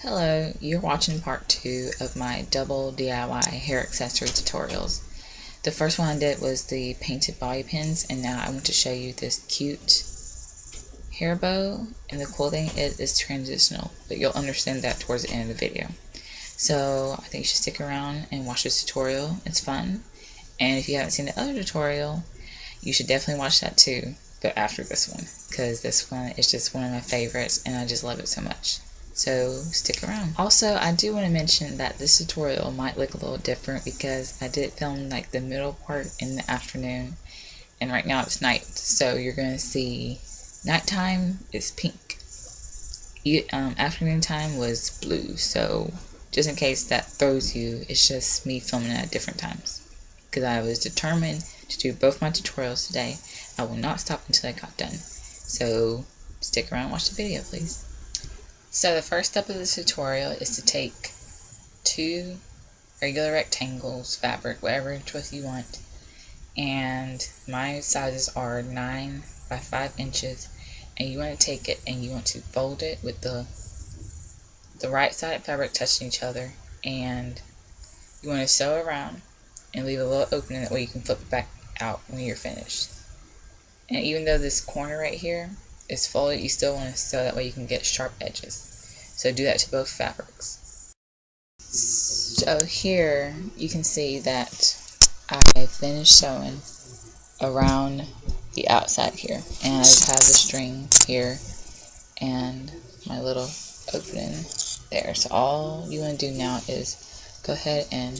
Hello, you're watching part 2 of my double DIY hair accessory tutorials. The first one I did was the painted bobby pins, and now I want to show you this cute hair bow. And the cool thing, it is transitional, but you'll understand that towards the end of the video. So I think you should stick around and watch this tutorial. It's fun. And if you haven't seen the other tutorial, you should definitely watch that too, but after this one, because this one is just one of my favorites and I just love it so much. So stick around. Also, I do want to mention that this tutorial might look a little different because I did film like the middle part in the afternoon, and right now it's night, so you're going to see nighttime is pink. Afternoon time was blue, so just in case that throws you, it's just me filming at different times. Because I was determined to do both my tutorials today. I will not stop until I got done. So stick around and watch the video, please. So the first step of this tutorial is to take 2 regular rectangles, fabric, whatever choice you want, and my sizes are 9 by 5 inches, and you want to take it and you want to fold it with the right side fabric touching each other, and you want to sew around and leave a little opening, that way you can flip it back out when you're finished. And even though this corner right here is folded, you still want to sew, that way you can get sharp edges. So do that to both fabrics. So here you can see that I finished sewing around the outside here, and I just have the string here and my little opening there. So all you want to do now is go ahead and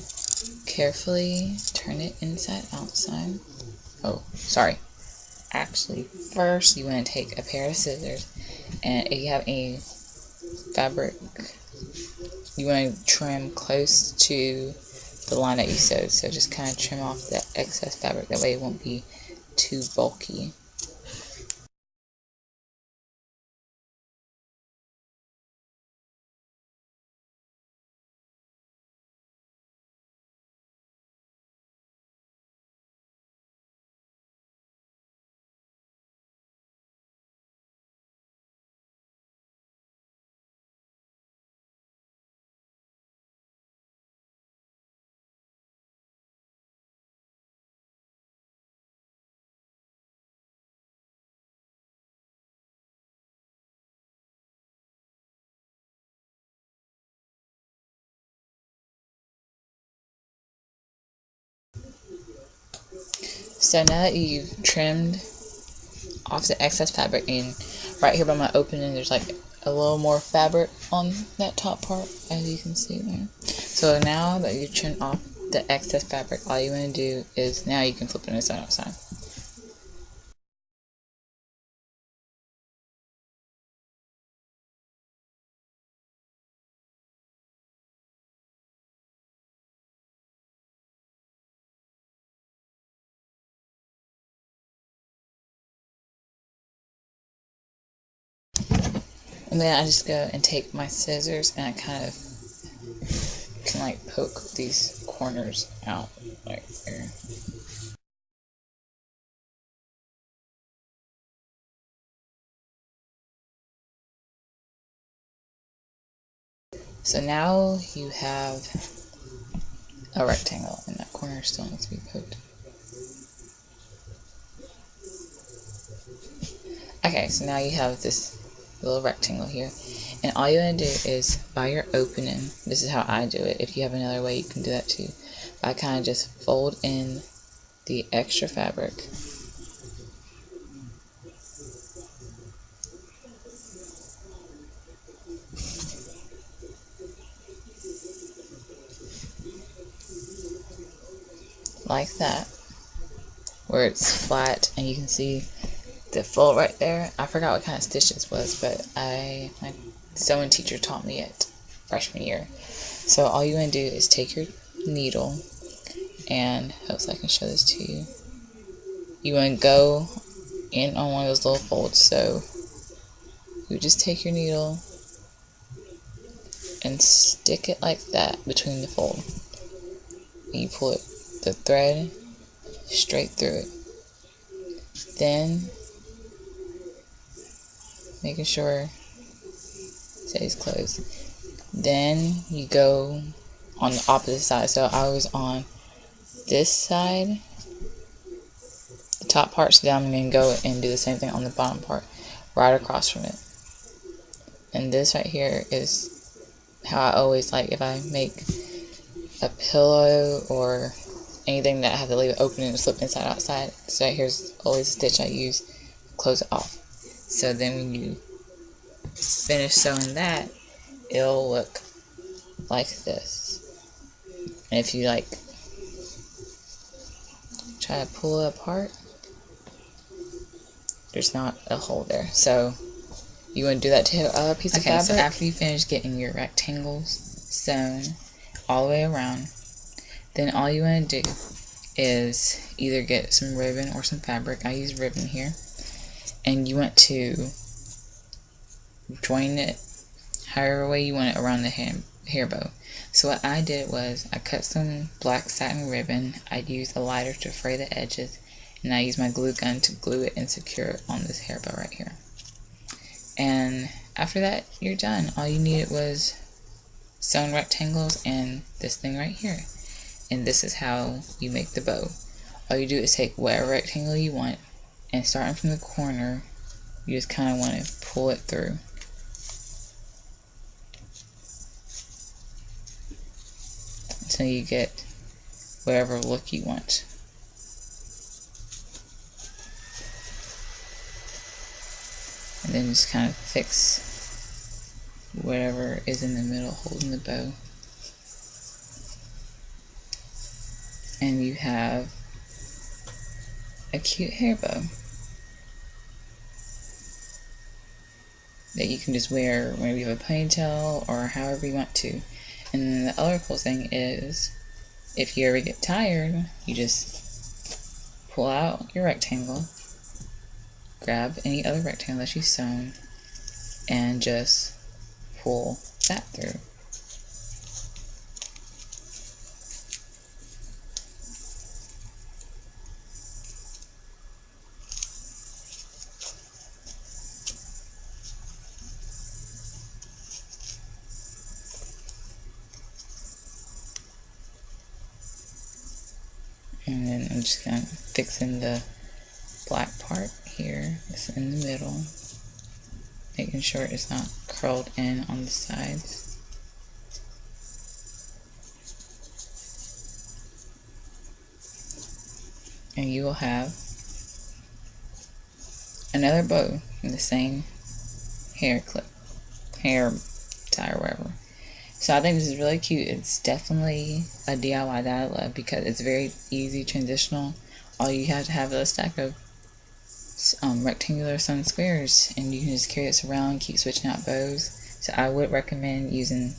carefully turn it inside outside. Oh, sorry. Actually, first you want to take a pair of scissors, and if you have any fabric, you want to trim close to the line that you sewed. So just kind of trim off that excess fabric, that way it won't be too bulky. So now that you've trimmed off the excess fabric, and right here by my opening there's like a little more fabric on that top part, as you can see there. So now that you've trimmed off the excess fabric, all you want to do is, now you can flip it inside outside. And then I just go and take my scissors and I kind of can like poke these corners out like there. So now you have a rectangle, and that corner still needs to be poked. Okay, so now you have this little rectangle here, and all you want to do is, by your opening, this is how I do it. If you have another way, you can do that too. I kind of just fold in the extra fabric, like that, where it's flat, and you can see the fold right there. I forgot what kind of stitch this was, but my sewing teacher taught me it freshman year. So all you want to do is take your needle, and hopefully I can show this to you. You want to go in on one of those little folds. So you just take your needle and stick it like that between the fold, and you pull the thread straight through it. Then, making sure it stays closed, Then you go on the opposite side. So I was on this side, the top part, so then I'm going to go and do the same thing on the bottom part, right across from it. And this right here is how I always like, if I make a pillow or anything that I have to leave it open and slip inside outside. So right here's always a stitch I use, close it off. So then when you finish sewing that, it'll look like this. And if you like try to pull it apart, there's not a hole there. So you want to do that to a piece of fabric. So after you finish getting your rectangles sewn all the way around, then all you want to do is either get some ribbon or some fabric. I use ribbon here. And you want to join it however way you want it around the hair bow. So what I did was I cut some black satin ribbon. I used a lighter to fray the edges, and I used my glue gun to glue it and secure it on this hair bow right here. And after that, you're done. All you needed was sewn rectangles and this thing right here. And this is how you make the bow. All you do is take whatever rectangle you want, and starting from the corner, you just kind of want to pull it through. Until you get whatever look you want. And then just kind of fix whatever is in the middle holding the bow. And you have a cute hair bow that you can just wear whenever you have a ponytail or however you want to. And then the other cool thing is, if you ever get tired, you just pull out your rectangle, grab any other rectangle that you've sewn, and just pull that through. And then I'm just kind of fixing the black part here. It's in the middle. Making sure it's not curled in on the sides. And you will have another bow in the same hair clip, hair tie or whatever. So I think this is really cute. It's definitely a DIY that I love because it's very easy, transitional. All you have to have is a stack of rectangular sewn squares, and you can just carry this around, keep switching out bows. So I would recommend using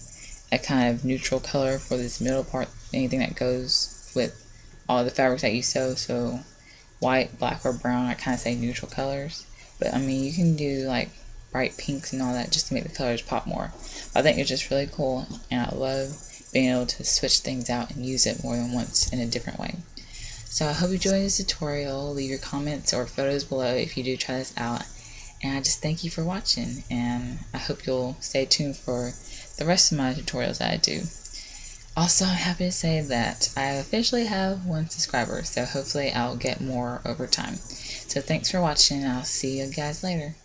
a kind of neutral color for this middle part, anything that goes with all the fabrics that you sew. So white, black, or brown, I kind of say neutral colors. But I mean, you can do like bright pinks and all that just to make the colors pop more. I think it's just really cool, and I love being able to switch things out and use it more than once in a different way. So I hope you enjoyed this tutorial. Leave your comments or photos below if you do try this out. And I just thank you for watching, and I hope you'll stay tuned for the rest of my tutorials that I do. Also, I'm happy to say that I officially have 1 subscriber, so hopefully I'll get more over time. So thanks for watching, and I'll see you guys later.